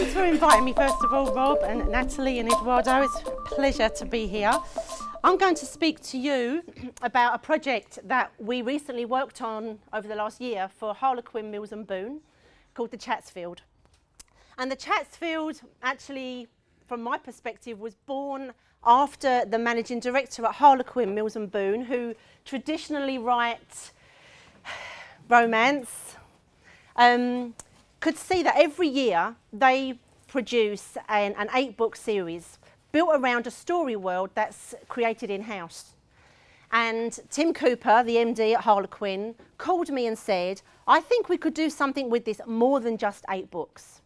Thanks for inviting me, first of all, Rob and Natalie and Eduardo. It's a pleasure to be here. I'm going to speak to you about a project that we recently worked on over the last year for Harlequin, Mills and Boon, called the Chatsfield. And the Chatsfield, actually, from my perspective, was born after the managing director at Harlequin, Mills and Boon, who traditionally write romance, could see that every year they produce an 8-book series built around a story world that's created in-house. And Tim Cooper, the MD at Harlequin, called me and said, I think we could do something with this more than just 8 books.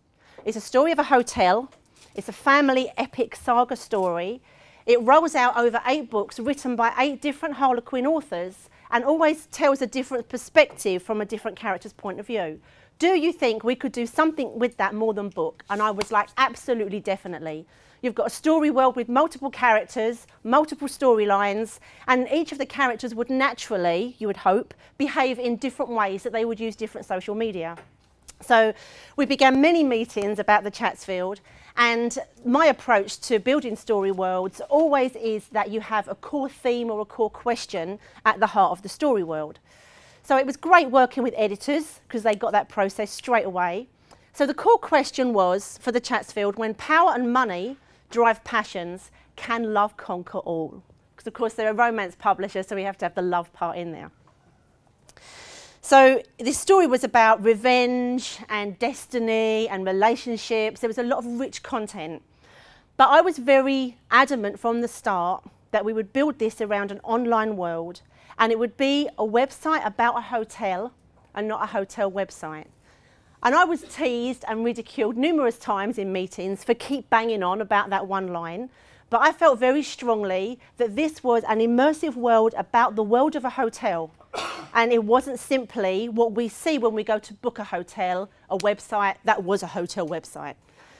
It's a story of a hotel. It's a family epic saga story. It rolls out over 8 books written by 8 different Harlequin authors and always tells a different perspective from a different character's point of view. Do you think we could do something with that more than book? And I was like, absolutely, definitely. You've got a story world with multiple characters, multiple storylines, and each of the characters would naturally, you would hope, behave in different ways, that they would use different social media. So we began many meetings about the Chatsfield, and my approach to building story worlds always is that you have a core theme or a core question at the heart of the story world. So it was great working with editors because they got that process straight away. So the core question was, for the Chatsfield, when power and money drive passions, can love conquer all? Because of course they're a romance publisher, so we have to have the love part in there. So this story was about revenge and destiny and relationships. There was a lot of rich content. But I was very adamant from the start that we would build this around an online world, and it would be a website about a hotel and not a hotel website. And I was teased and ridiculed numerous times in meetings for keep banging on about that one line. But I felt very strongly that this was an immersive world about the world of a hotel. And it wasn't simply what we see when we go to book a hotel, a website that was a hotel website.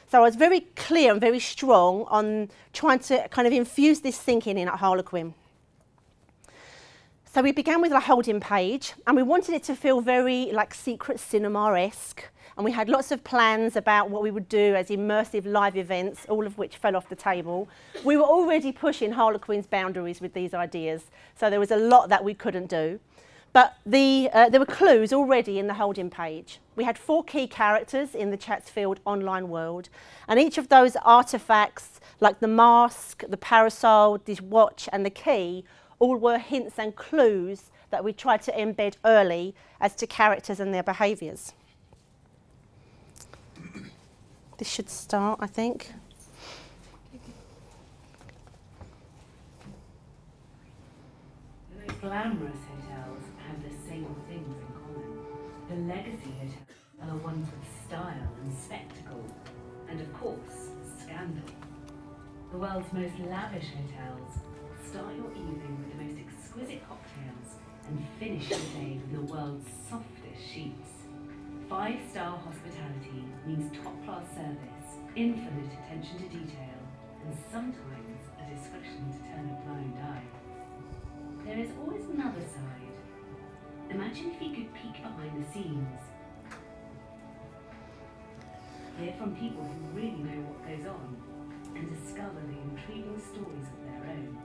So I was very clear and very strong on trying to kind of infuse this thinking in at Harlequin. So we began with a holding page, and we wanted it to feel very like secret cinema-esque. And we had lots of plans about what we would do as immersive live events, all of which fell off the table. We were already pushing Harlequin's boundaries with these ideas, so there was a lot that we couldn't do. But there were clues already in the holding page. We had 4 key characters in the Chatsfield online world, and each of those artefacts, like the mask, the parasol, the watch, and the key, all were hints and clues that we tried to embed early as to characters and their behaviours. This should start, I think. The most glamorous hotels have the same things in common. The legacy hotels are ones with style and spectacle, and of course, scandal. The world's most lavish hotels start your evening with the most exquisite cocktails and finish your day with the world's softest sheets. 5-star hospitality means top-class service, infinite attention to detail, and sometimes a discretion to turn a blind eye. There is always another side. Imagine if you could peek behind the scenes. Hear from people who really know what goes on, and discover the intriguing stories of their own.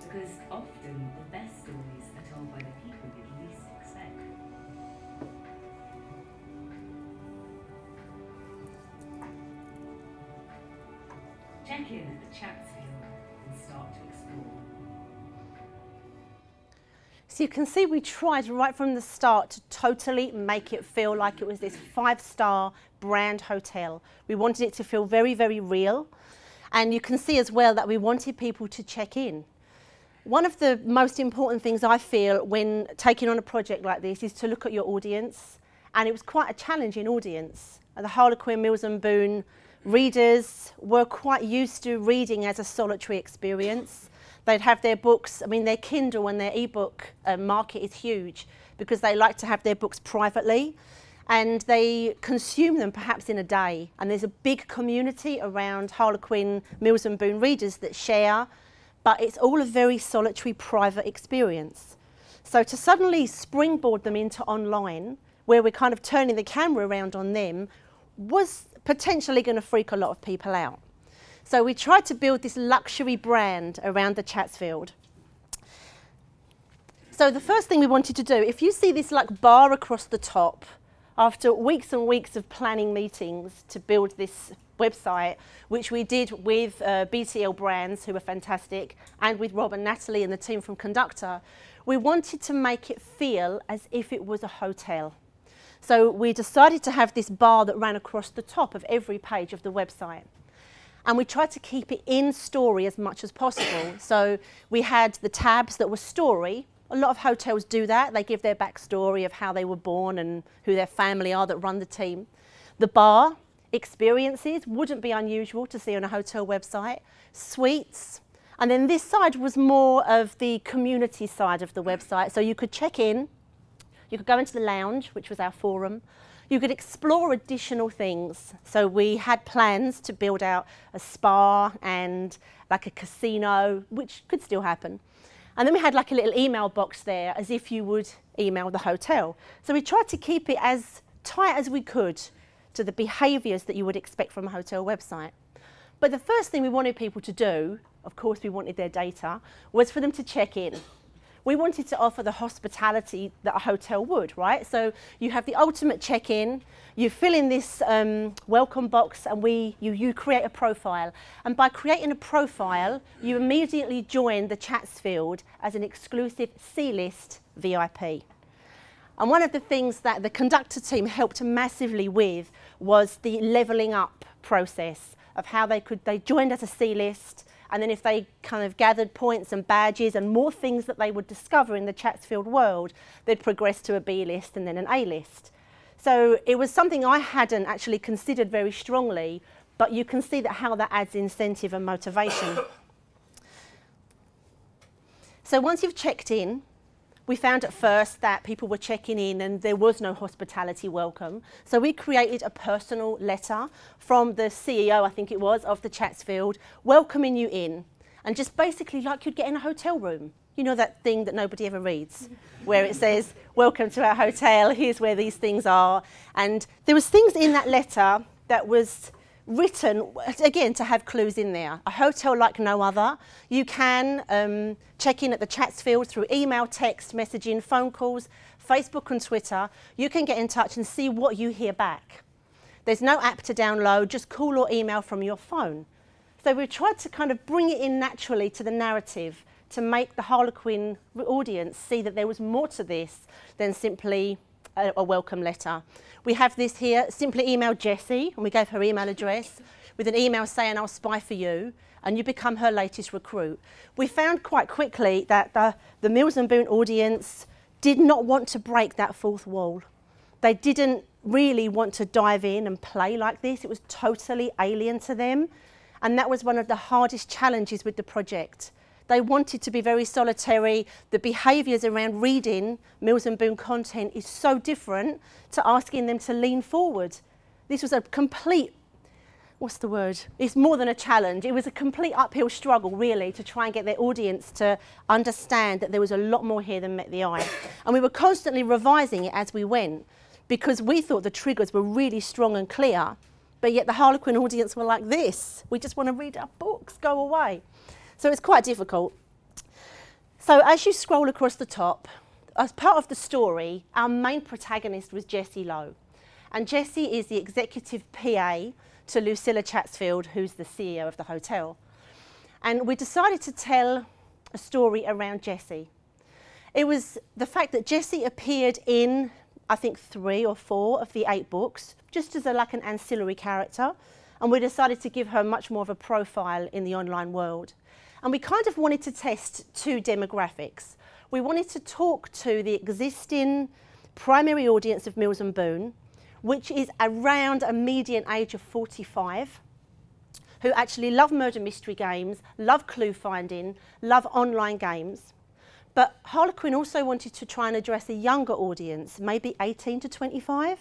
Because often the best stories are told by the people you least expect. Check in at the Chatsfield and start to explore. So you can see we tried right from the start to totally make it feel like it was this 5-star brand hotel. We wanted it to feel very, very real. And you can see as well that we wanted people to check in. One of the most important things I feel when taking on a project like this is to look at your audience. And it was quite a challenging audience. The Harlequin, Mills and Boon readers were quite used to reading as a solitary experience. They'd have their books, I mean their Kindle and their ebook market is huge because they like to have their books privately, and they consume them perhaps in a day. And there's a big community around Harlequin, Mills and Boon readers that share, but it's all a very solitary, private experience. So to suddenly springboard them into online, where we're kind of turning the camera around on them, was potentially going to freak a lot of people out. So we tried to build this luxury brand around the Chatsfield. So the first thing we wanted to do, if you see this like bar across the top, after weeks and weeks of planning meetings to build this website, which we did with BTL Brands, who were fantastic, and with Rob and Natalie and the team from Conductor, we wanted to make it feel as if it was a hotel. So we decided to have this bar that ran across the top of every page of the website. And we tried to keep it in story as much as possible. So we had the tabs that were story. A lot of hotels do that. They give their backstory of how they were born and who their family are that run the team. The bar, experiences, wouldn't be unusual to see on a hotel website. Suites. And then this side was more of the community side of the website. So you could check in, you could go into the lounge, which was our forum. You could explore additional things. So we had plans to build out a spa and like a casino, which could still happen. And then we had like a little email box there as if you would email the hotel. So we tried to keep it as tight as we could to the behaviours that you would expect from a hotel website. But the first thing we wanted people to do, of course we wanted their data, was for them to check in. We wanted to offer the hospitality that a hotel would, right? So you have the ultimate check-in, you fill in this welcome box and you create a profile. And by creating a profile, you immediately join the Chatsfield as an exclusive C-list VIP. And one of the things that the Conductor team helped massively with was the levelling up process of how they joined as a C-list, and then if they kind of gathered points and badges and more things that they would discover in the Chatsfield world, they'd progress to a B list and then an A list. So it was something I hadn't actually considered very strongly, but you can see that how that adds incentive and motivation. So once you've checked in, we found at first that people were checking in and there was no hospitality welcome. So we created a personal letter from the CEO, I think it was, of the Chatsfield, welcoming you in. And just basically like you'd get in a hotel room. You know that thing that nobody ever reads, where it says, welcome to our hotel, here's where these things are. And there was things in that letter that was written, again, to have clues in there. A hotel like no other. You can check in at the Chatsfield through email, text, messaging, phone calls, Facebook and Twitter. You can get in touch and see what you hear back. There's no app to download, just call or email from your phone. So we tried to kind of bring it in naturally to the narrative to make the Harlequin audience see that there was more to this than simply a welcome letter. We have this here, simply email Jessie, and we gave her email address, with an email saying, I'll spy for you, and you become her latest recruit. We found quite quickly that the Mills and Boon audience did not want to break that fourth wall. They didn't really want to dive in and play like this. It was totally alien to them, and that was one of the hardest challenges with the project. They wanted to be very solitary. The behaviours around reading Mills and Boon content is so different to asking them to lean forward. This was a complete, what's the word? It's more than a challenge. It was a complete uphill struggle, really, to try and get their audience to understand that there was a lot more here than met the eye. And we were constantly revising it as we went, because we thought the triggers were really strong and clear, but yet the Harlequin audience were like this. We just want to read our books, go away. So it's quite difficult. So as you scroll across the top, as part of the story, our main protagonist was Jessie Lowe. And Jessie is the executive PA to Lucilla Chatsfield, who's the CEO of the hotel. And we decided to tell a story around Jessie. It was the fact that Jessie appeared in, I think, 3 or 4 of the 8 books, just as like an ancillary character. And we decided to give her much more of a profile in the online world. And we kind of wanted to test 2 demographics. We wanted to talk to the existing primary audience of Mills and Boon, which is around a median age of 45, who actually love murder mystery games, love clue finding, love online games. But Harlequin also wanted to try and address a younger audience, maybe 18 to 25.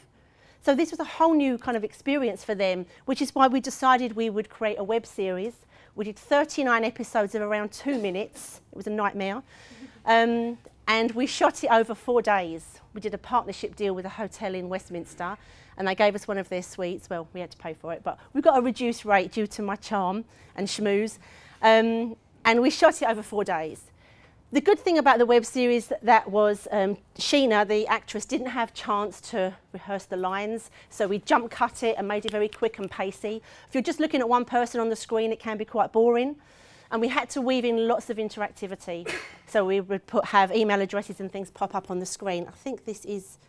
So this was a whole new kind of experience for them, which is why we decided we would create a web series. We did 39 episodes of around 2 minutes. It was a nightmare. And we shot it over 4 days. We did a partnership deal with a hotel in Westminster, and they gave us one of their suites. Well, we had to pay for it, but we got a reduced rate due to my charm and schmooze. And we shot it over 4 days. The good thing about the web series that was Sheena, the actress, didn't have chance to rehearse the lines, so we jump cut it and made it very quick and pacey. If you're just looking at one person on the screen, it can be quite boring. And we had to weave in lots of interactivity. So we would have email addresses and things pop up on the screen. I think this is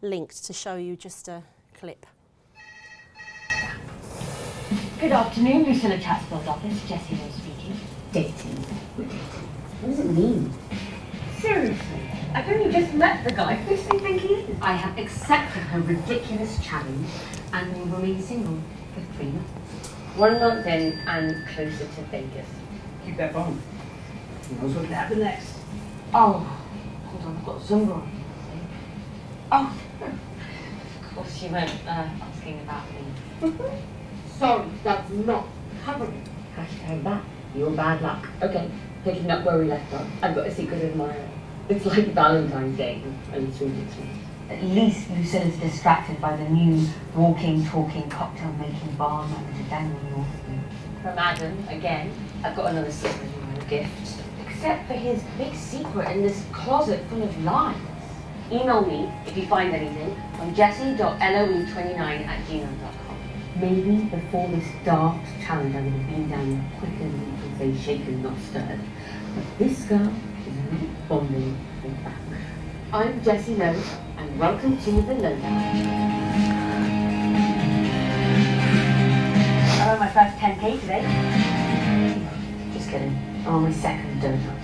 linked to show you just a clip. Good afternoon, Lucilla Chatsfield office. Jessie Rose speaking. Dating. What does it mean? Seriously, I've only just met the guy. Who do you think he is? I have accepted her ridiculous challenge and will remain single for 3 months. 1 month in and closer to Vegas. Keep that phone. Who knows what could happen next? Oh, hold on, I've got Zunga on. Oh, of course you weren't asking about me. Sorry, that's not covering. Hashtag that. Your bad luck. Okay, picking up where we left off. I've got a secret admirer. It's like Valentine's Day and it's really sweet. At least Lucilla's distracted by the new walking, talking, cocktail-making bar manager Daniel Norrington. From Adam, again, I've got another secret admirer gift. Except for his big secret in this closet full of lies. Email me if you find anything on jessie.loe29@gmail.com. Maybe before this daft challenge I would have been down quicker than you can say shaken, not stirred. But this girl is really bonding with back. I'm Jessie Lowe, and welcome to The Lowdown. I won my first 10K today. Just kidding. I'm on my second donut.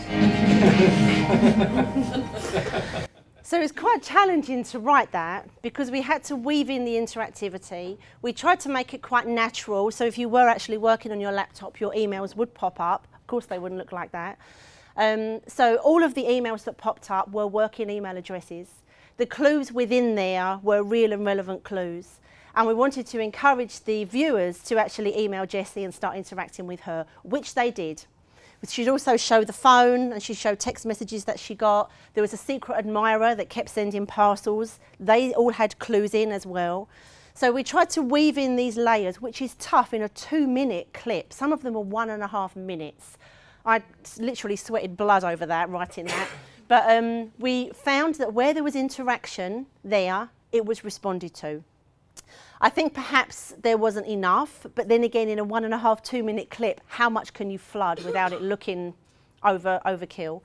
So it was quite challenging to write that because we had to weave in the interactivity. We tried to make it quite natural, so if you were actually working on your laptop, your emails would pop up. Of course, they wouldn't look like that. So all of the emails that popped up were working email addresses. The clues within there were real and relevant clues. And we wanted to encourage the viewers to actually email Jessie and start interacting with her, which they did. She'd also show the phone and she showed text messages that she got. There was a secret admirer that kept sending parcels. They all had clues in as well. So we tried to weave in these layers, which is tough in a 2-minute clip. Some of them are 1.5 minutes. I literally sweated blood over that, writing that. But we found that where there was interaction there, it was responded to. I think perhaps there wasn't enough, but then again, in a 1.5, 2-minute clip, how much can you flood without it looking overkill?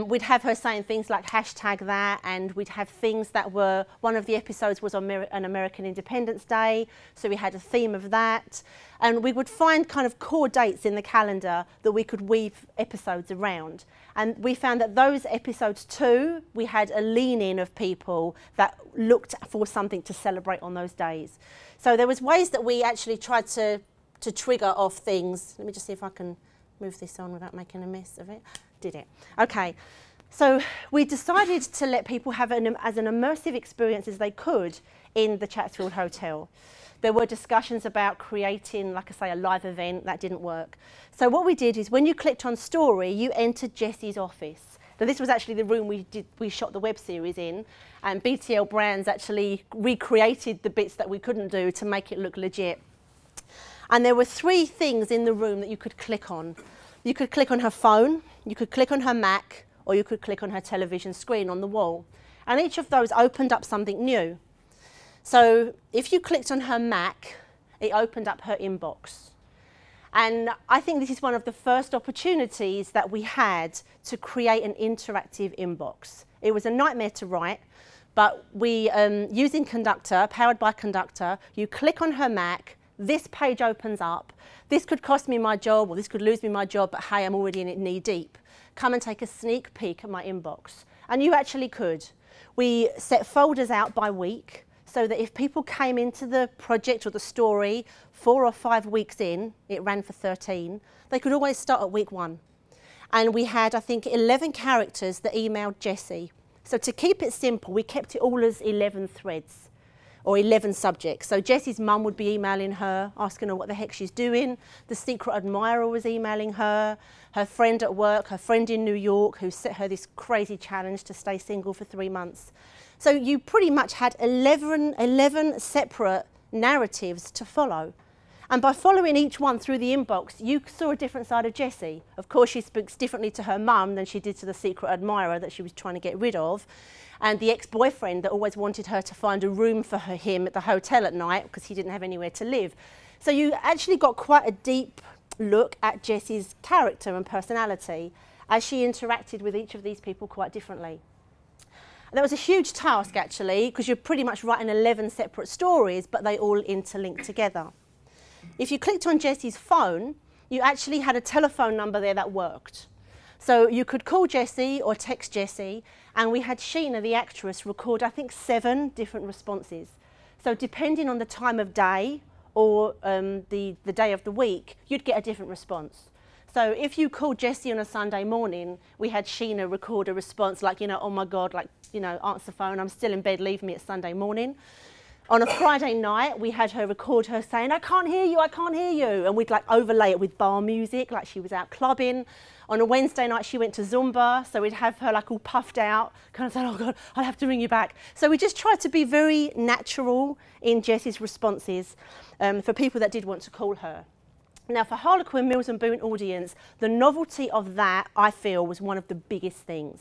We'd have her saying things like hashtag that, and we'd have things that were, one of the episodes was on an American Independence Day, so we had a theme of that. And we would find kind of core dates in the calendar that we could weave episodes around. And we found that those episodes too, we had a lean-in of people that looked for something to celebrate on those days. So there was ways that we actually tried to trigger off things. Let me just see if I can move this on without making a mess of it. Did it. Okay. So we decided to let people have as an immersive experience as they could in the Chatsfield Hotel. There were discussions about creating, like I say, a live event. That didn't work. So what we did is when you clicked on story, you entered Jessie's office. So this was actually the room we shot the web series in, and BTL Brands actually recreated the bits that we couldn't do to make it look legit. And there were 3 things in the room that you could click on. You could click on her phone, you could click on her Mac, or you could click on her television screen on the wall. And each of those opened up something new. So if you clicked on her Mac, it opened up her inbox. And I think this is one of the first opportunities that we had to create an interactive inbox. It was a nightmare to write, but we, using Conductor, powered by Conductor, you click on her Mac, this page opens up. This could cost me my job, or this could lose me my job, but hey, I'm already in it knee deep. Come and take a sneak peek at my inbox. And you actually could. We set folders out by week, so that if people came into the project or the story 4 or 5 weeks in, it ran for 13, they could always start at week 1. And we had, I think, 11 characters that emailed Jessie. So to keep it simple, we kept it all as 11 threads. or 11 subjects. So Jessie's mum would be emailing her, asking her what the heck she's doing. The secret admirer was emailing her. Her friend at work, her friend in New York, who set her this crazy challenge to stay single for 3 months. So you pretty much had 11 separate narratives to follow. And by following each one through the inbox, you saw a different side of Jessie. Of course, she speaks differently to her mum than she did to the secret admirer that she was trying to get rid of, and the ex-boyfriend that always wanted her to find a room for him at the hotel at night because he didn't have anywhere to live. So you actually got quite a deep look at Jessie's character and personality as she interacted with each of these people quite differently. And that was a huge task, actually, because you're pretty much writing 11 separate stories, but they all interlink together. If you clicked on Jessie's phone, you actually had a telephone number there that worked. So you could call Jessie or text Jessie, and we had Sheena, the actress, record, I think, 7 different responses. So depending on the time of day or the day of the week, you'd get a different response. So if you called Jessie on a Sunday morning, we had Sheena record a response like, oh my God, like, answer the phone, I'm still in bed, leave me, it's Sunday morning. On a Friday night, we had her record her saying, I can't hear you, I can't hear you. And we'd like overlay it with bar music, like she was out clubbing. On a Wednesday night, she went to Zumba, so we'd have her like all puffed out, kind of saying, oh God, I'll have to ring you back. So we just tried to be very natural in Jessie's responses for people that did want to call her. Now, for Harlequin Mills and Boon audience, the novelty of that, I feel, was one of the biggest things.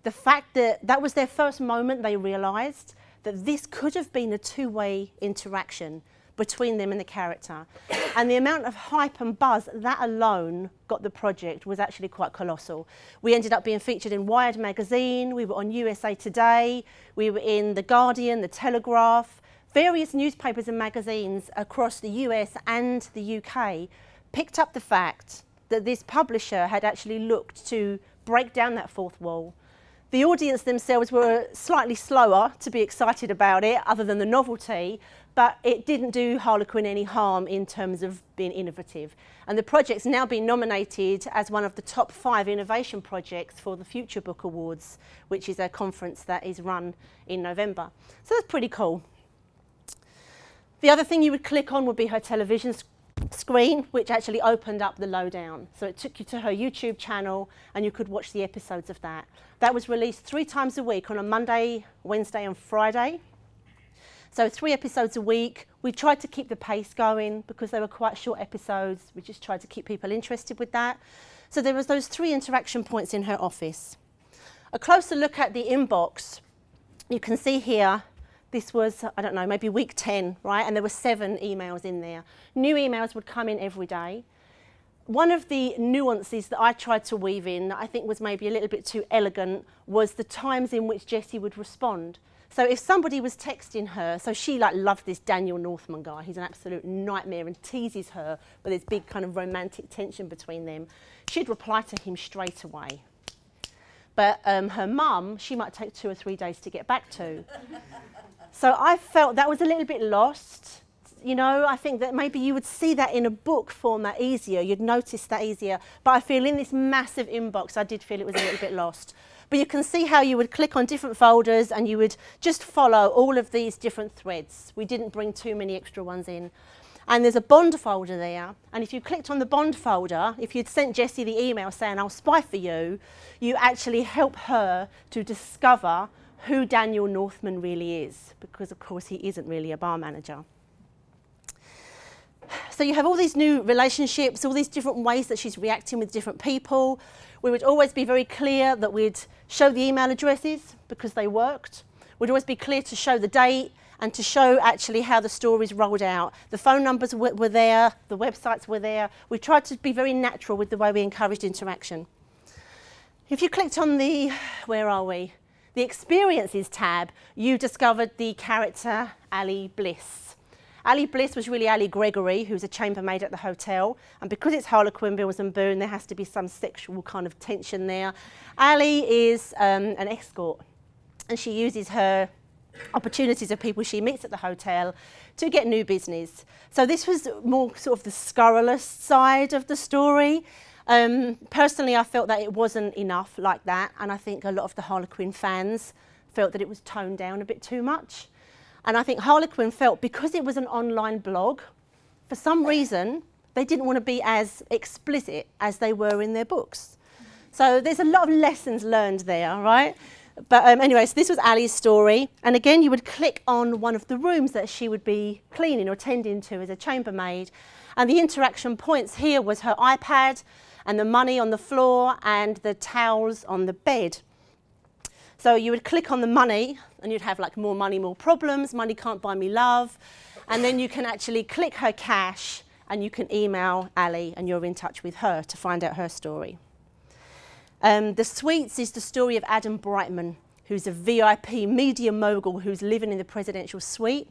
The fact that that was their first moment they realised that this could have been a two-way interaction between them and the character. And the amount of hype and buzz that alone got the project was actually quite colossal. We ended up being featured in Wired magazine, we were on USA Today, we were in The Guardian, The Telegraph. Various newspapers and magazines across the US and the UK picked up the fact that this publisher had actually looked to break down that fourth wall. The audience themselves were slightly slower to be excited about it, other than the novelty, but it didn't do Harlequin any harm in terms of being innovative. And the project's now been nominated as one of the top 5 innovation projects for the Future Book Awards, which is a conference that is run in November. So that's pretty cool. The other thing you would click on would be her television screen, which actually opened up the lowdown. So it took you to her YouTube channel and you could watch the episodes of that. That was released 3 times a week on a Monday, Wednesday and Friday. So 3 episodes a week. We tried to keep the pace going because they were quite short episodes. We just tried to keep people interested with that. So there was those 3 interaction points in her office. A closer look at the inbox, you can see here, this was, I don't know, maybe week 10, right? And there were 7 emails in there. New emails would come in every day. One of the nuances that I tried to weave in, that I think was maybe a little bit too elegant, was the times in which Jessie would respond. So if somebody was texting her, so she like loved this Daniel Northman guy, he's an absolute nightmare and teases her, but there's big kind of romantic tension between them, she'd reply to him straight away. But her mum, she might take 2 or 3 days to get back to. So I felt that was a little bit lost. I think that maybe you would see that in a book format easier, you'd notice that easier. But I feel in this massive inbox, I did feel it was a little bit lost. But you can see how you would click on different folders and you would just follow all of these different threads. We didn't bring too many extra ones in. And there's a Bond folder there. And if you clicked on the Bond folder, if you'd sent Jessie the email saying, I'll spy for you, you actually help her to discover who Daniel Northman really is, because of course he isn't really a bar manager. So you have all these new relationships, all these different ways that she's reacting with different people. We would always be very clear that we'd show the email addresses because they worked. We'd always be clear to show the date and to show actually how the stories rolled out. The phone numbers were there, the websites were there. We tried to be very natural with the way we encouraged interaction. If you clicked on the, where are we? The Experiences tab, you discovered the character Ali Bliss. Ali Bliss was really Ali Gregory, who's a chambermaid at the hotel. And because it's Harlequin, Mills and Boon, there has to be some sexual kind of tension there. Ali is an escort, and she uses her opportunities of people she meets at the hotel to get new business. So this was more sort of the scurrilous side of the story. Personally, I felt that it wasn't enough like that, and I think a lot of the Harlequin fans felt that it was toned down a bit too much. And I think Harlequin felt because it was an online blog, for some reason, they didn't want to be as explicit as they were in their books. So there's a lot of lessons learned there, right? But anyway, so this was Ali's story. And again, you would click on one of the rooms that she would be cleaning or tending to as a chambermaid. And the interaction points here was her iPad and the money on the floor and the towels on the bed. So you would click on the money and you'd have like more money, more problems, money can't buy me love. And then you can actually click her cash and you can email Ali and you're in touch with her to find out her story. The Sweets is the story of Adam Brightman, who's a VIP media mogul who's living in the presidential suite.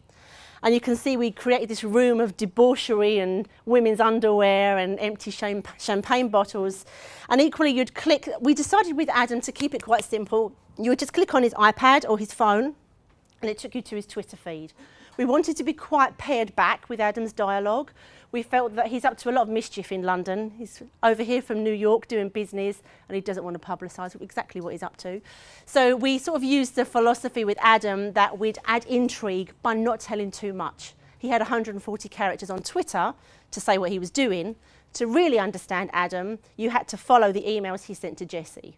And you can see we created this room of debauchery and women's underwear and empty champagne bottles. And equally you'd click, we decided with Adam to keep it quite simple. You would just click on his iPad or his phone and it took you to his Twitter feed. We wanted to be quite pared back with Adam's dialogue. We felt that he's up to a lot of mischief in London. He's over here from New York doing business and he doesn't want to publicise exactly what he's up to. So we sort of used the philosophy with Adam that we'd add intrigue by not telling too much. He had 140 characters on Twitter to say what he was doing. To really understand Adam, you had to follow the emails he sent to Jessie.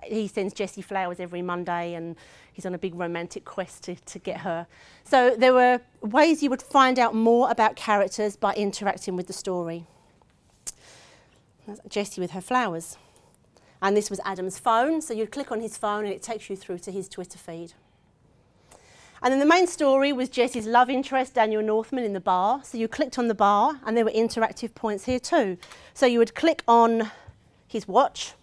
He sends Jessie flowers every Monday and he's on a big romantic quest to get her. So there were ways you would find out more about characters by interacting with the story. That's Jessie with her flowers. And this was Adam's phone, so you'd click on his phone and it takes you through to his Twitter feed. And then the main story was Jessie's love interest, Daniel Northman, in the bar. So you clicked on the bar and there were interactive points here too. So you would click on his watch,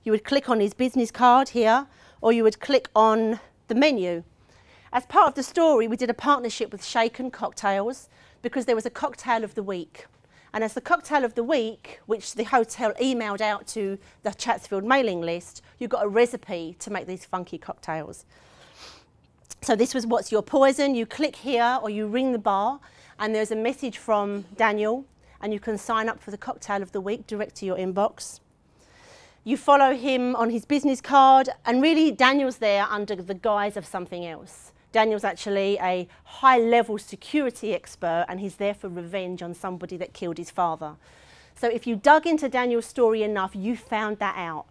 you would click on his business card here, or you would click on the menu. As part of the story, we did a partnership with Shaken Cocktails because there was a cocktail of the week. And as the cocktail of the week, which the hotel emailed out to the Chatsfield mailing list, you got a recipe to make these funky cocktails. So this was What's Your Poison? You click here or you ring the bar and there's a message from Daniel and you can sign up for the cocktail of the week direct to your inbox. You follow him on his business card, and really Daniel's there under the guise of something else. Daniel's actually a high-level security expert and he's there for revenge on somebody that killed his father. So if you dug into Daniel's story enough, you found that out.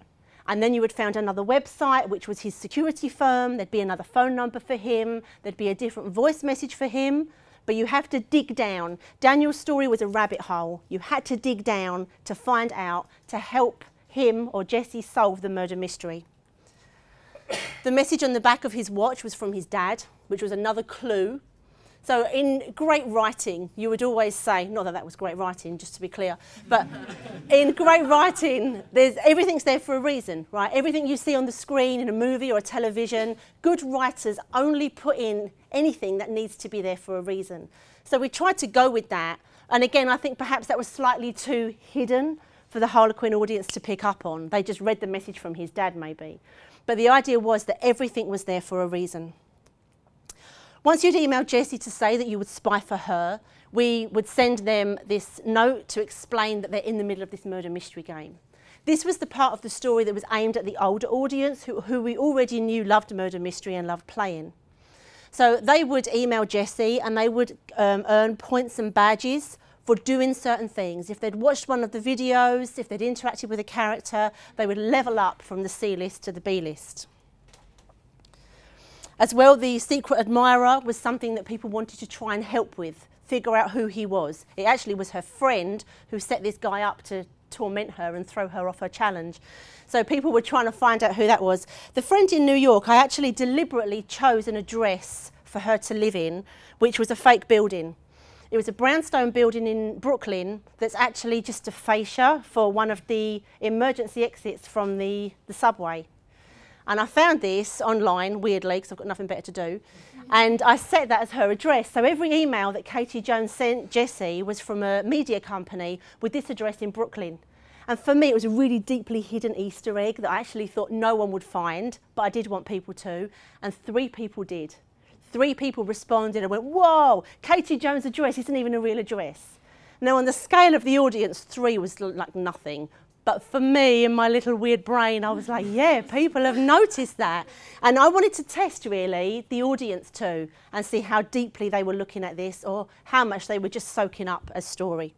And then you would find another website, which was his security firm. There'd be another phone number for him. There'd be a different voice message for him. But you have to dig down. Daniel's story was a rabbit hole. You had to dig down to find out, to help him or Jessie solve the murder mystery. The message on the back of his watch was from his dad, which was another clue. So in great writing, you would always say, not that that was great writing, just to be clear, but in great writing, everything's there for a reason, right? Everything you see on the screen in a movie or a television, good writers only put in anything that needs to be there for a reason. So we tried to go with that. And again, I think perhaps that was slightly too hidden for the Harlequin audience to pick up on. They just read the message from his dad, maybe. But the idea was that everything was there for a reason. Once you'd emailed Jessie to say that you would spy for her, we would send them this note to explain that they're in the middle of this murder mystery game. This was the part of the story that was aimed at the older audience who we already knew loved murder mystery and loved playing. So they would email Jessie and they would earn points and badges for doing certain things. If they'd watched one of the videos, if they'd interacted with a character, they would level up from the C list to the B list. As well, the secret admirer was something that people wanted to try and help with, figure out who he was. It actually was her friend who set this guy up to torment her and throw her off her challenge. So people were trying to find out who that was. The friend in New York, I actually deliberately chose an address for her to live in, which was a fake building. It was a brownstone building in Brooklyn that's actually just a fascia for one of the emergency exits from the subway. And I found this online, weirdly, because I've got nothing better to do. And I set that as her address. So every email that Katie Jones sent Jessie was from a media company with this address in Brooklyn. And for me, it was a really deeply hidden Easter egg that I actually thought no one would find, but I did want people to. And 3 people did. 3 people responded and went, whoa, Katie Jones' address isn't even a real address. Now, on the scale of the audience, 3 was like nothing. But for me, in my little weird brain, I was like, yeah, people have noticed that. And I wanted to test, really, the audience too, and see how deeply they were looking at this or how much they were just soaking up a story.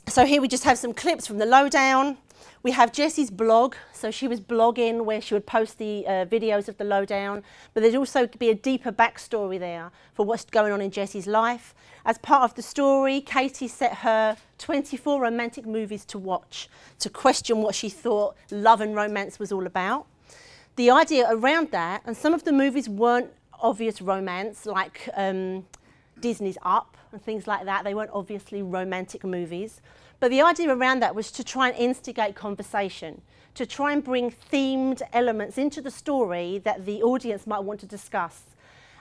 So here we just have some clips from the lowdown. We have Jessie's blog, so she was blogging where she would post the videos of the lowdown, but there'd also be a deeper backstory there for what's going on in Jessie's life. As part of the story, Katie set her 24 romantic movies to watch to question what she thought love and romance was all about. The idea around that, and some of the movies weren't obvious romance, like Disney's Up and things like that. They weren't obviously romantic movies. But the idea around that was to try and instigate conversation, to try and bring themed elements into the story that the audience might want to discuss.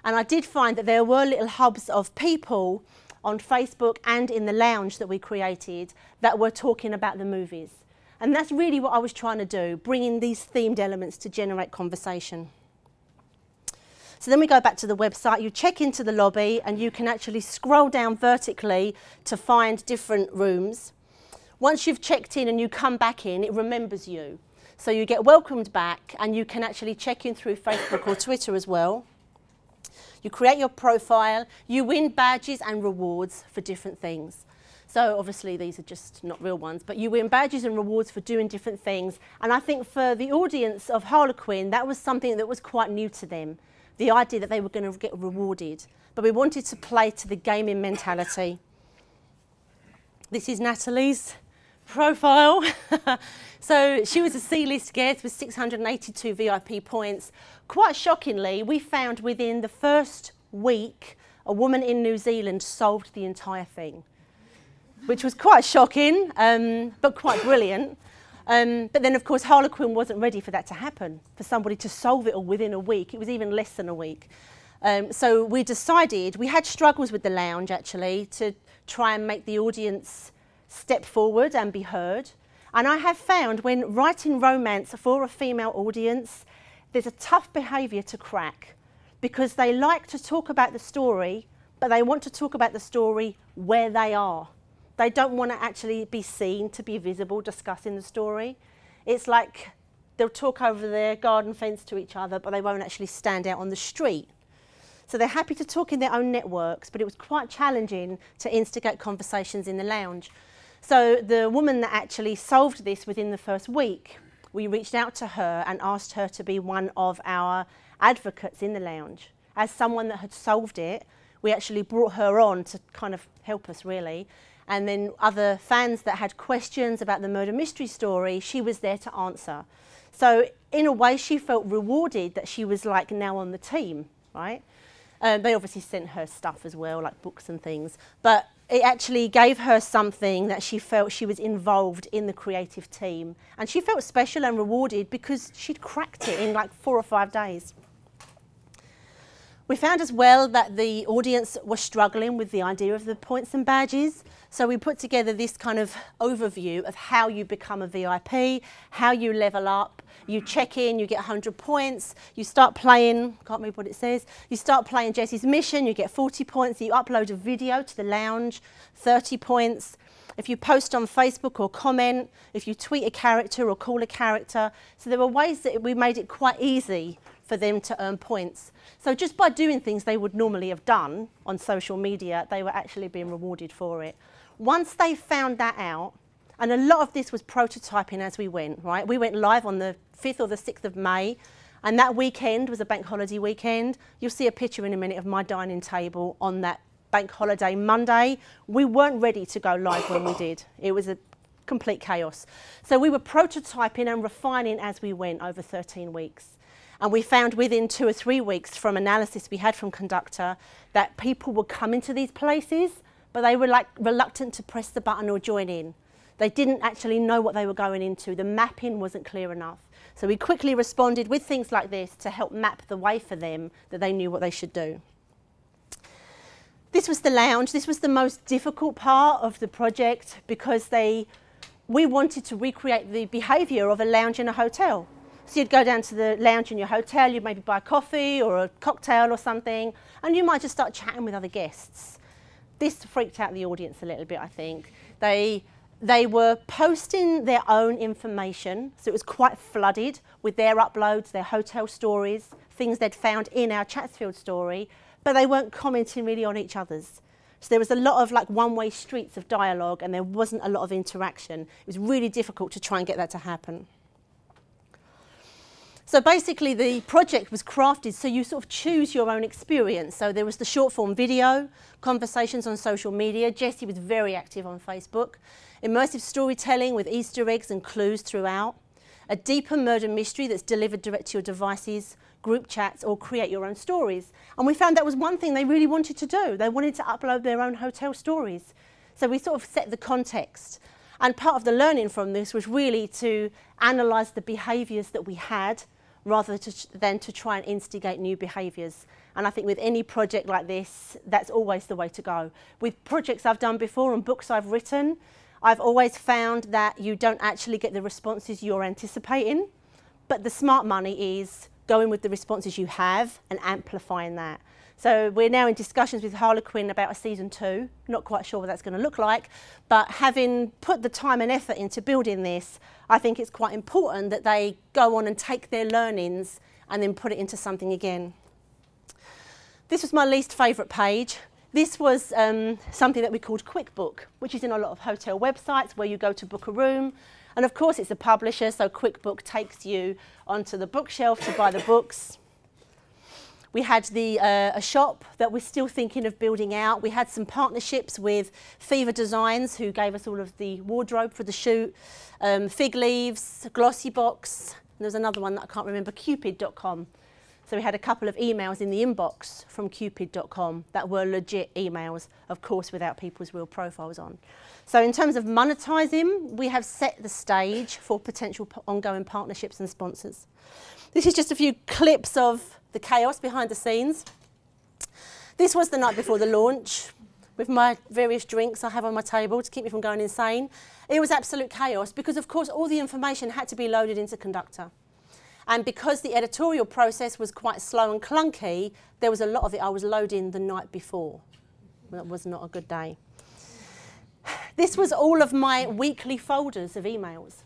And I did find that there were little hubs of people on Facebook and in the lounge that we created that were talking about the movies. And that's really what I was trying to do, bring in these themed elements to generate conversation. So then we go back to the website, you check into the lobby and you can actually scroll down vertically to find different rooms. Once you've checked in and you come back in, it remembers you. So you get welcomed back and you can actually check in through Facebook or Twitter as well. You create your profile, you win badges and rewards for different things. So obviously these are just not real ones, but you win badges and rewards for doing different things. And I think for the audience of Harlequin, that was something that was quite new to them. The idea that they were going to get rewarded. But we wanted to play to the gaming mentality. This is Nataly's profile. So she was a C-list guest with 682 VIP points. Quite shockingly, we found within the first week, a woman in New Zealand solved the entire thing, which was quite shocking, but quite brilliant. But then, of course, Harlequin wasn't ready for that to happen, for somebody to solve it all within a week. It was even less than a week. So we decided, we had struggles with the lounge, actually, to try and make the audience step forward and be heard. And I have found when writing romance for a female audience, there's a tough behaviour to crack because they like to talk about the story, but they want to talk about the story where they are. They don't want to actually be seen, to be visible, discussing the story. It's like they'll talk over their garden fence to each other, but they won't actually stand out on the street. So they're happy to talk in their own networks, but it was quite challenging to instigate conversations in the lounge. So the woman that actually solved this within the first week, we reached out to her and asked her to be one of our advocates in the lounge. As someone that had solved it, we actually brought her on to kind of help us, really. And then other fans that had questions about the murder mystery story, she was there to answer. So in a way, she felt rewarded that she was like now on the team, right? They obviously sent her stuff as well, like books and things. But it actually gave her something that she felt she was involved in the creative team. And she felt special and rewarded because she'd cracked it in like 4 or 5 days. We found as well that the audience was struggling with the idea of the points and badges. So we put together this kind of overview of how you become a VIP, how you level up. You check in, you get 100 points, you start playing, can't remember what it says, you start playing Jessie's Mission, you get 40 points, you upload a video to the lounge, 30 points. If you post on Facebook or comment, if you tweet a character or call a character. So there were ways that we made it quite easy for them to earn points. So just by doing things they would normally have done on social media, they were actually being rewarded for it. Once they found that out, and a lot of this was prototyping as we went, right? We went live on the 5th or the 6th of May, and that weekend was a bank holiday weekend. You'll see a picture in a minute of my dining table on that bank holiday Monday. We weren't ready to go live when we did. It was a complete chaos. So we were prototyping and refining as we went over 13 weeks. And we found within 2 or 3 weeks from analysis we had from Conductor that people would come into these places, but they were like reluctant to press the button or join in. They didn't actually know what they were going into. The mapping wasn't clear enough. So we quickly responded with things like this to help map the way for them that they knew what they should do. This was the lounge. This was the most difficult part of the project because we wanted to recreate the behaviour of a lounge in a hotel. So you'd go down to the lounge in your hotel, you'd maybe buy a coffee or a cocktail or something, and you might just start chatting with other guests. This freaked out the audience a little bit, I think. They They were posting their own information, so it was quite flooded with their uploads, their hotel stories, things they'd found in our Chatsfield story, but they weren't commenting really on each other's. So there was a lot of like one-way streets of dialogue and there wasn't a lot of interaction. It was really difficult to try and get that to happen. So basically the project was crafted so you sort of choose your own experience. So there was the short form video, conversations on social media. Jessie was very active on Facebook. Immersive storytelling with Easter eggs and clues throughout. A deeper murder mystery that's delivered direct to your devices, group chats, or create your own stories. And we found that was one thing they really wanted to do. They wanted to upload their own hotel stories. So we sort of set the context. And part of the learning from this was really to analyse the behaviours that we had rather than to try and instigate new behaviours. And I think with any project like this, that's always the way to go. With projects I've done before and books I've written, I've always found that you don't actually get the responses you're anticipating, but the smart money is going with the responses you have and amplifying that. So we're now in discussions with Harlequin about a season 2. Not quite sure what that's going to look like, but having put the time and effort into building this, I think it's quite important that they go on and take their learnings and then put it into something again. This was my least favourite page. This was something that we called QuickBook, which is in a lot of hotel websites where you go to book a room. And of course it's a publisher, so QuickBook takes you onto the bookshelf to buy the books. We had a shop that we're still thinking of building out. We had some partnerships with Fever Designs, who gave us all of the wardrobe for the shoot, Fig Leaves, Glossy Box, and there's another one that I can't remember, Cupid.com. So we had a couple of emails in the inbox from Cupid.com that were legit emails, of course without people's real profiles on. So in terms of monetising, we have set the stage for potential ongoing partnerships and sponsors. This is just a few clips of the chaos behind the scenes. This was the night before the launch, with my various drinks I have on my table to keep me from going insane. It was absolute chaos because, of course, all the information had to be loaded into Conductor. And because the editorial process was quite slow and clunky, there was a lot of it I was loading the night before. That was not a good day. This was all of my weekly folders of emails.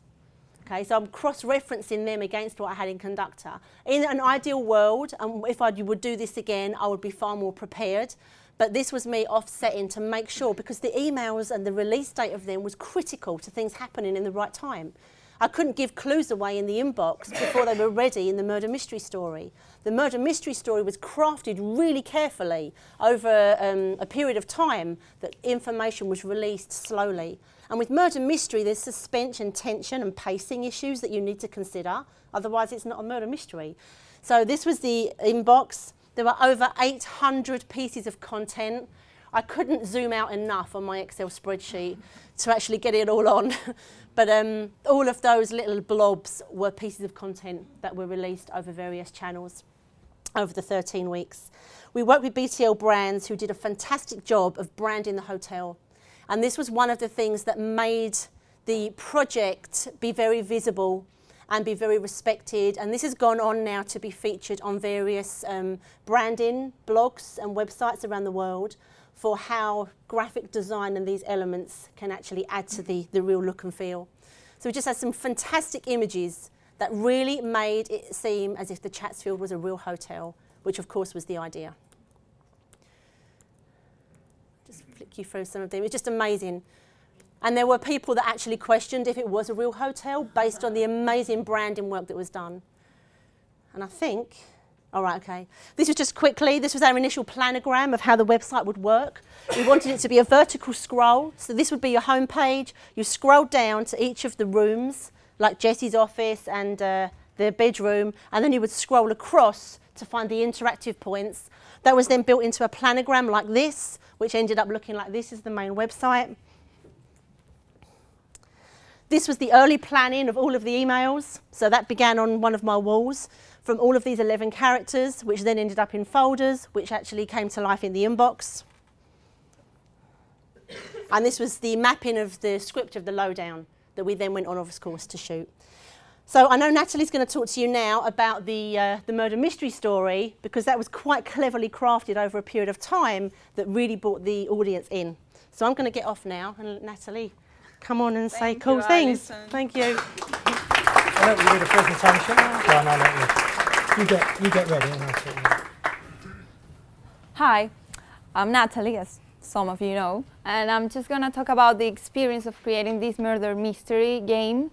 Okay, so I'm cross-referencing them against what I had in Conductor. In an ideal world, and if I would do this again, I would be far more prepared. But this was me offsetting to make sure, because the emails and the release date of them was critical to things happening in the right time. I couldn't give clues away in the inbox before they were ready in the murder mystery story. The murder mystery story was crafted really carefully over a period of time that information was released slowly. And with murder mystery, there's suspense and tension and pacing issues that you need to consider. Otherwise, it's not a murder mystery. So this was the inbox. There were over 800 pieces of content. I couldn't zoom out enough on my Excel spreadsheet to actually get it all on. But all of those little blobs were pieces of content that were released over various channels over the 13 weeks. We worked with BTL Brands, who did a fantastic job of branding the hotel. And this was one of the things that made the project be very visible and be very respected. And this has gone on now to be featured on various branding blogs and websites around the world for how graphic design and these elements can actually add to the real look and feel. So we just had some fantastic images that really made it seem as if the Chatsfield was a real hotel, which of course was the idea. Just flick you through some of them. It's just amazing. And there were people that actually questioned if it was a real hotel based on the amazing branding work that was done. And I think, all right, okay. This was just quickly, this was our initial planogram of how the website would work. We wanted it to be a vertical scroll. So this would be your homepage. You scroll down to each of the rooms, like Jessie's office and the bedroom, and then you would scroll across to find the interactive points. That was then built into a planogram like this, which ended up looking like this is the main website. This was the early planning of all of the emails. So that began on one of my walls from all of these 11 characters, which then ended up in folders, which actually came to life in the inbox. And this was the mapping of the script of the lowdown that we then went on, of course, to shoot. So I know Natalie's going to talk to you now about the murder mystery story, because that was quite cleverly crafted over a period of time that really brought the audience in. So I'm going to get off now and let Natalie come on and say Thank cool you, things. Alison. Thank you. I'll let you do the presentation. Go on, I'll let you. You get ready and I'll take you. Hi, I'm Nataly, as some of you know, and I'm just going to talk about the experience of creating this murder mystery game,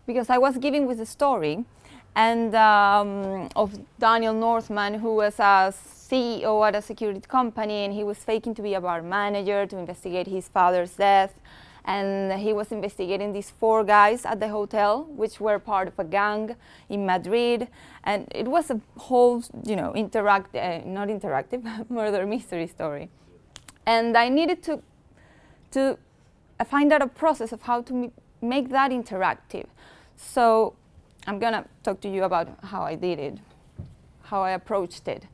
because I was given with a story and of Daniel Northman, who was a CEO at a security company, and he was faking to be a bar manager to investigate his father's death. And he was investigating these 4 guys at the hotel, which were part of a gang in Madrid. And it was a whole, you know, not interactive, murder mystery story. And I needed to find out a process of how to make that interactive. So I'm gonna talk to you about how I did it, how I approached it.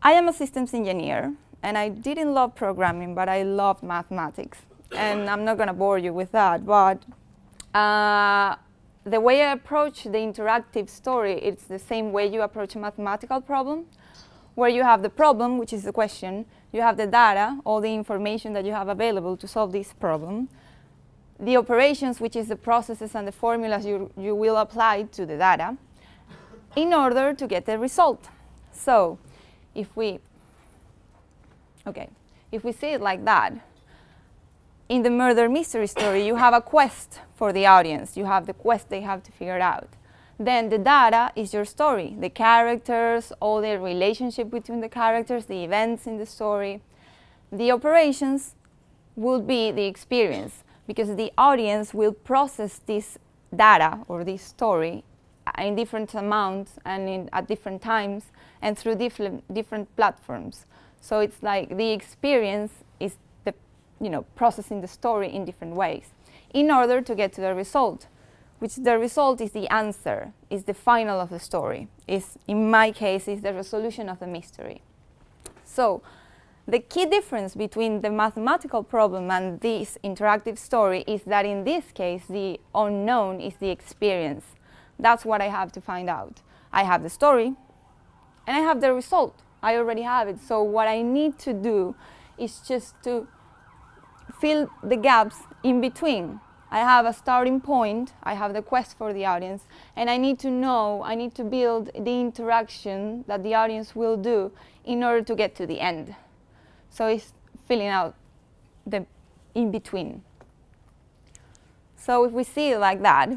I am a systems engineer, and I didn't love programming, but I loved mathematics. And I'm not going to bore you with that, but the way I approach the interactive story, it's the same way you approach a mathematical problem, where you have the problem, which is the question, you have the data, all the information that you have available to solve this problem, the operations, which is the processes and the formulas you will apply to the data, in order to get the result. So if we see it like that, in the murder mystery story, you have a quest for the audience. You have the quest they have to figure it out. Then the data is your story, the characters, all the relationship between the characters, the events in the story. The operations will be the experience, because the audience will process this data or this story in different amounts and at different times and through different platforms. So it's like the experience is processing the story in different ways in order to get to the result, which the result is the answer, is the final of the story, is, in my case, is the resolution of the mystery. So the key difference between the mathematical problem and this interactive story is that in this case, the unknown is the experience. That's what I have to find out. I have the story and I have the result. I already have it. So what I need to do is just to fill the gaps in between. I have a starting point, I have the quest for the audience, and I need to build the interaction that the audience will do in order to get to the end. So it's filling out the in-between. So if we see it like that,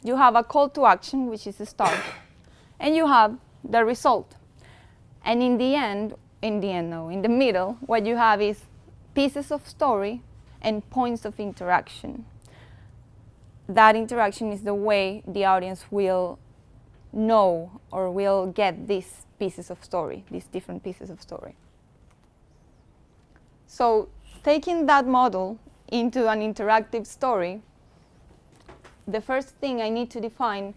you have a call to action, which is the start, and you have the result. And in the middle, what you have is pieces of story and points of interaction. That interaction is the way the audience will know or will get these pieces of story, these different pieces of story. So taking that model into an interactive story, the first thing I need to define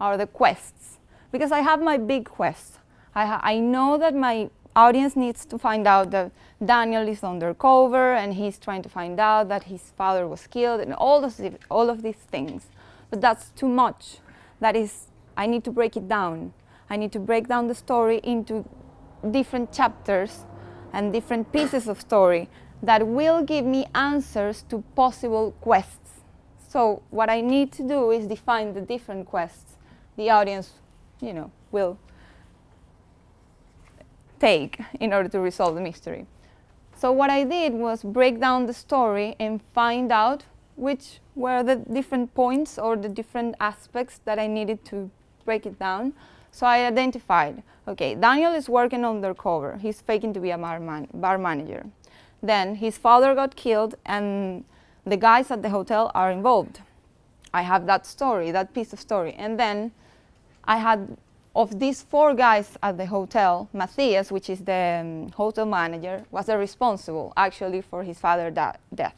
are the quests. Because I have my big quests. I know that my audience needs to find out that Daniel is undercover and he's trying to find out that his father was killed and all of these things. But that's too much. That is, I need to break it down. I need to break down the story into different chapters and different pieces of story that will give me answers to possible quests. So what I need to do is define the different quests the audience, will take in order to resolve the mystery. So what I did was break down the story and find out which were the different points or the different aspects that I needed to break it down. So I identified, okay, Daniel is working undercover. He's faking to be a bar manager. Then his father got killed and the guys at the hotel are involved. I have that story, that piece of story. And then I had, of these 4 guys at the hotel, Matthias, which is the hotel manager, was the responsible actually for his father's death.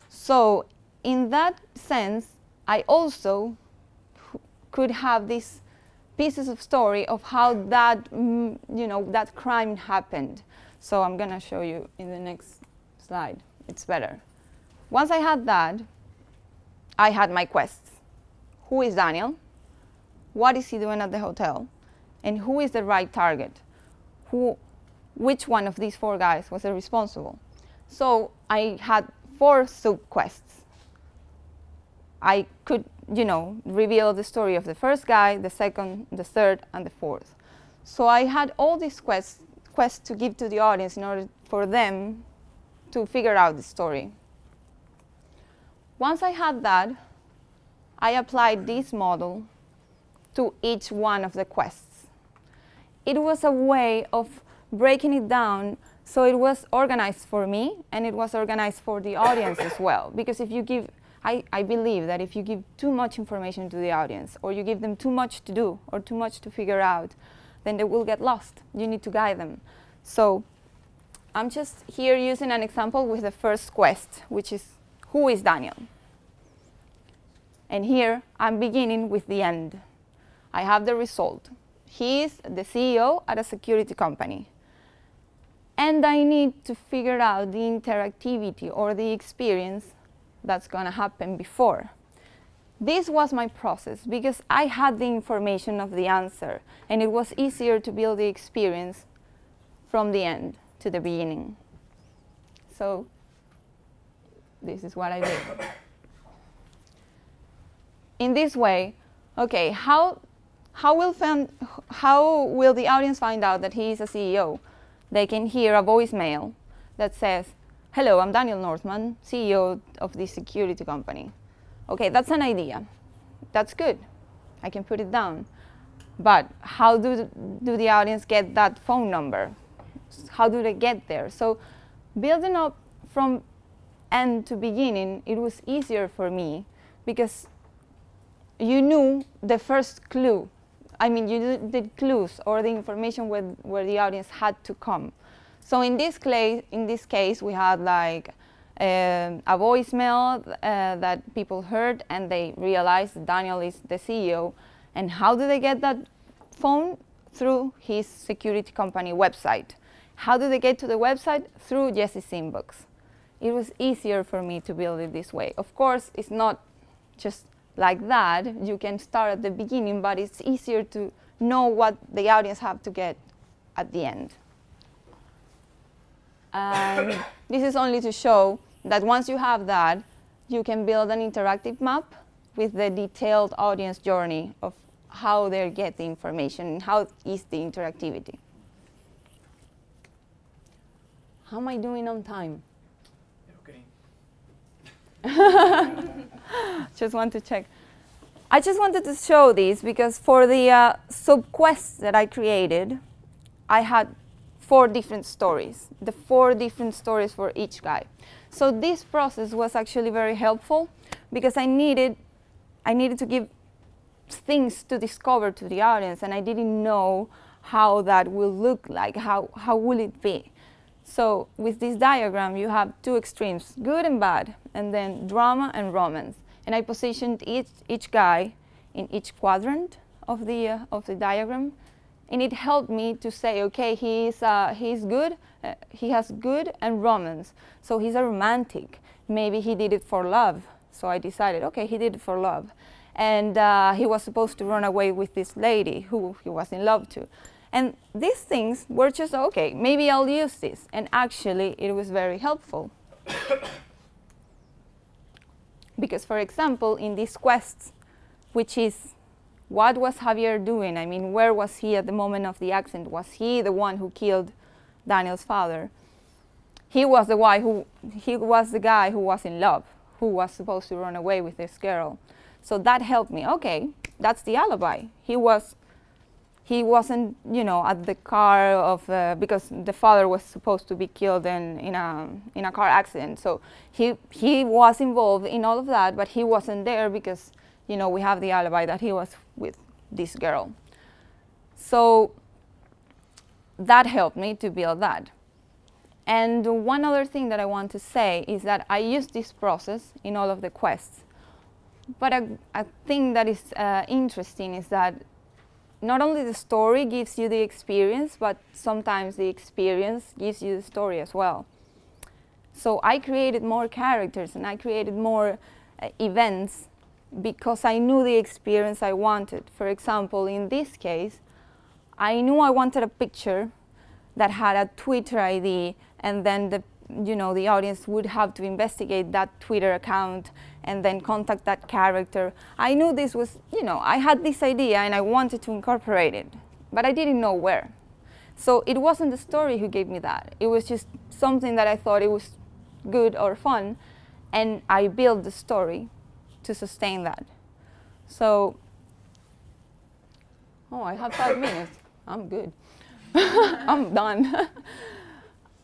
So in that sense, I also could have these pieces of story of how that, that crime happened. So I'm going to show you in the next slide. It's better. Once I had that, I had my quests. Who is Daniel? What is he doing at the hotel? And who is the right target? Which one of these 4 guys was the responsible? So I had 4 sub-quests. I could, reveal the story of the first guy, the second, the third, and the fourth. So I had all these quests to give to the audience in order for them to figure out the story. Once I had that, I applied this model to each one of the quests. It was a way of breaking it down so it was organized for me and it was organized for the audience as well. Because if you give, I believe that if you give too much information to the audience, or you give them too much to do or too much to figure out, then they will get lost. You need to guide them. So I'm just here using an example with the first quest, which is, who is Daniel? And here I'm beginning with the end. I have the result. He is the CEO at a security company. And I need to figure out the interactivity or the experience that's going to happen before. This was my process because I had the information of the answer, and it was easier to build the experience from the end to the beginning. So this is what I did. In this way, okay, how will the audience find out that he is a CEO? They can hear a voicemail that says, "Hello, I'm Daniel Northman, CEO of this security company." Okay, that's an idea. That's good. I can put it down. But how do the audience get that phone number? How do they get there? So building up from end to beginning, it was easier for me because you knew the first clue. I mean, you knew the clues or the information where the audience had to come. So in this case, we had like a voicemail that people heard, and they realized that Daniel is the CEO. And how do they get that phone? Through his security company website. How do they get to the website? Through Jesse's inbox. It was easier for me to build it this way. Of course, it's not just like that. You can start at the beginning, but it's easier to know what the audience have to get at the end. And this is only to show that once you have that, you can build an interactive map with the detailed audience journey of how they get the information and how is the interactivity. How am I doing on time? Okay. Just want to check. I just wanted to show this because for the sub-quests that I created, I had 4 different stories, the 4 different stories for each guy. So this process was actually very helpful because I needed to give things to discover to the audience, and I didn't know how that will look like, how will it be. So with this diagram, you have 2 extremes, good and bad, and then drama and romance. And I positioned each guy in each quadrant of the diagram, and it helped me to say, okay, he's good, he has good and romance, so he's a romantic. Maybe he did it for love, so I decided, okay, he did it for love. And he was supposed to run away with this lady who he was in love to. And these things were just, okay, maybe I'll use this. And actually, it was very helpful. Because, for example, in these quests, which is, what was Javier doing? I mean, where was he at the moment of the accident? Was he the one who killed Daniel's father? He was the guy who was in love, who was supposed to run away with this girl. So that helped me. Okay, that's the alibi. He wasn't, at the car of because the father was supposed to be killed in a car accident. So he was involved in all of that, but he wasn't there because we have the alibi that he was with this girl. So that helped me to build that. And one other thing that I want to say is that I used this process in all of the quests. But a thing that is interesting is that not only the story gives you the experience, but sometimes the experience gives you the story as well. So I created more characters and I created more events because I knew the experience I wanted. For example, in this case, I knew I wanted a picture that had a Twitter ID, and then you know, the audience would have to investigate that Twitter account and then contact that character. I knew this was, you know, I had this idea and I wanted to incorporate it, but I didn't know where. So it wasn't the story who gave me that. It was just something that I thought it was good or fun, and I built the story to sustain that. So, oh, I have 5 minutes. I'm good. I'm done.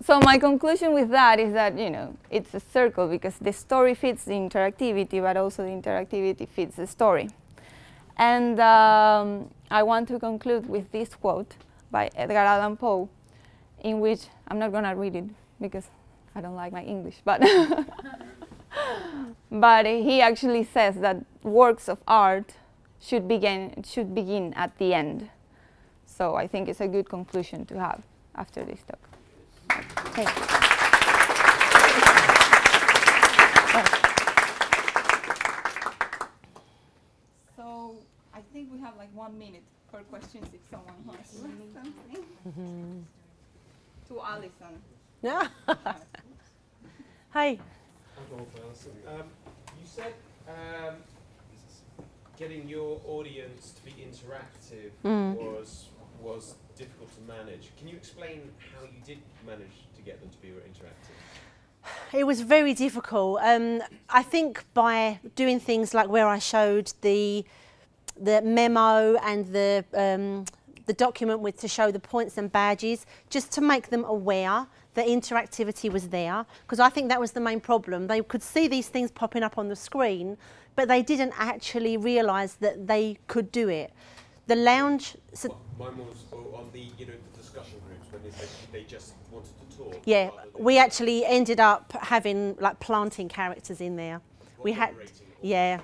So my conclusion with that is that, you know, it's a circle because the story fits the interactivity, but also the interactivity fits the story. And I want to conclude with this quote by Edgar Allan Poe, in which I'm not going to read it because I don't like my English, but but he actually says that works of art should begin at the end. So I think it's a good conclusion to have after this talk. Thank you. So I think we have like 1 minute for questions if someone has something. To Alison. Yeah. Hi. Alison. You said getting your audience to be interactive was difficult to manage. Can you explain how you did manage to get them to be interactive? It was very difficult. I think by doing things like where I showed the memo and the document to show the points and badges, just to make them aware that interactivity was there, because I think that was the main problem. They could see these things popping up on the screen, but they didn't actually realise that they could do it. The lounge. Well, mine was on the the discussion groups when they said they just wanted to talk. Yeah, we actually ended up having like planting characters in there. We had, yeah,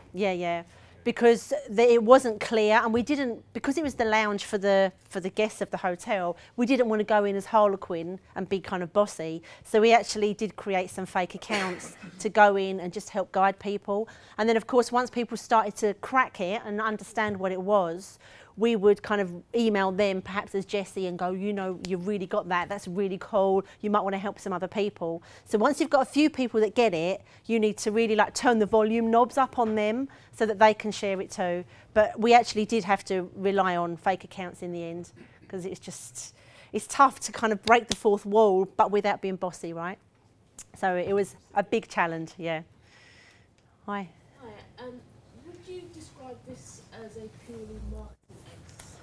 because it wasn't clear, and we didn't, because it was the lounge for the guests of the hotel. We didn't want to go in as Harlequin and be kind of bossy, so we actually did create some fake accounts to go in and just help guide people. And then, of course, once people started to crack it and understand what it was, we would kind of email them, perhaps as Jessie, and go, you know, you've really got that, that's really cool, you might want to help some other people. So once you've got a few people that get it, you need to really like turn the volume knobs up on them so that they can share it too. But we actually did have to rely on fake accounts in the end, because it's tough to kind of break the fourth wall, but without being bossy, right? So it was a big challenge, yeah. Hi. Hi, would you describe this as a purely marketing exercise?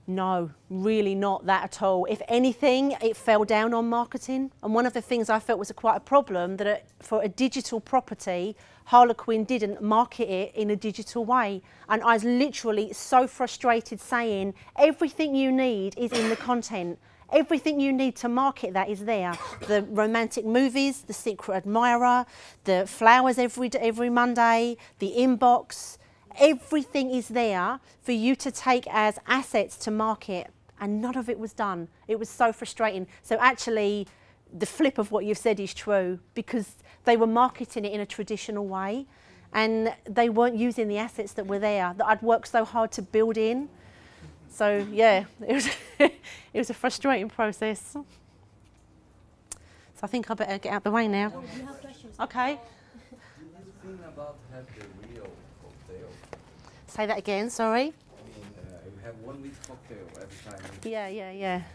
No, really not that at all. If anything, it fell down on marketing. And one of the things I felt was quite a problem, that for a digital property, Harlequin didn't market it in a digital way. And I was literally so frustrated saying, everything you need is in the content. Everything you need to market that is there. The romantic movies, the secret admirer, the flowers every Monday, the inbox, everything is there for you to take as assets to market, and none of it was done. It was so frustrating. So actually, the flip of what you've said is true, because they were marketing it in a traditional way, and they weren't using the assets that were there, that I'd worked so hard to build in. So yeah, it was a frustrating process. So I think I better get out of the way now. Oh, you have questions? Okay. Do you think about have the real cocktail? Say that again, sorry. I mean, you have 1 week cocktail every time. Yeah.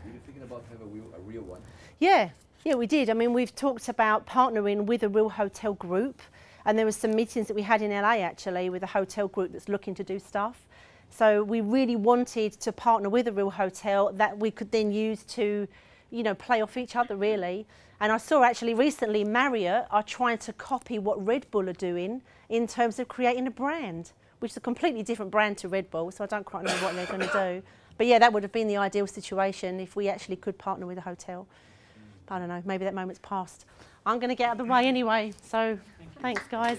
Were you thinking about have a real one? Yeah, we did. I mean, we've talked about partnering with a real hotel group, and there were some meetings that we had in LA actually with a hotel group that's looking to do stuff. So we really wanted to partner with a real hotel that we could then use to, you know, play off each other really. And I saw actually recently Marriott are trying to copy what Red Bull are doing in terms of creating a brand, which is a completely different brand to Red Bull, so I don't quite know what they're going to do. But yeah, that would have been the ideal situation if we actually could partner with a hotel. But I don't know, maybe that moment's passed. I'm going to get out of the way anyway, so thanks guys.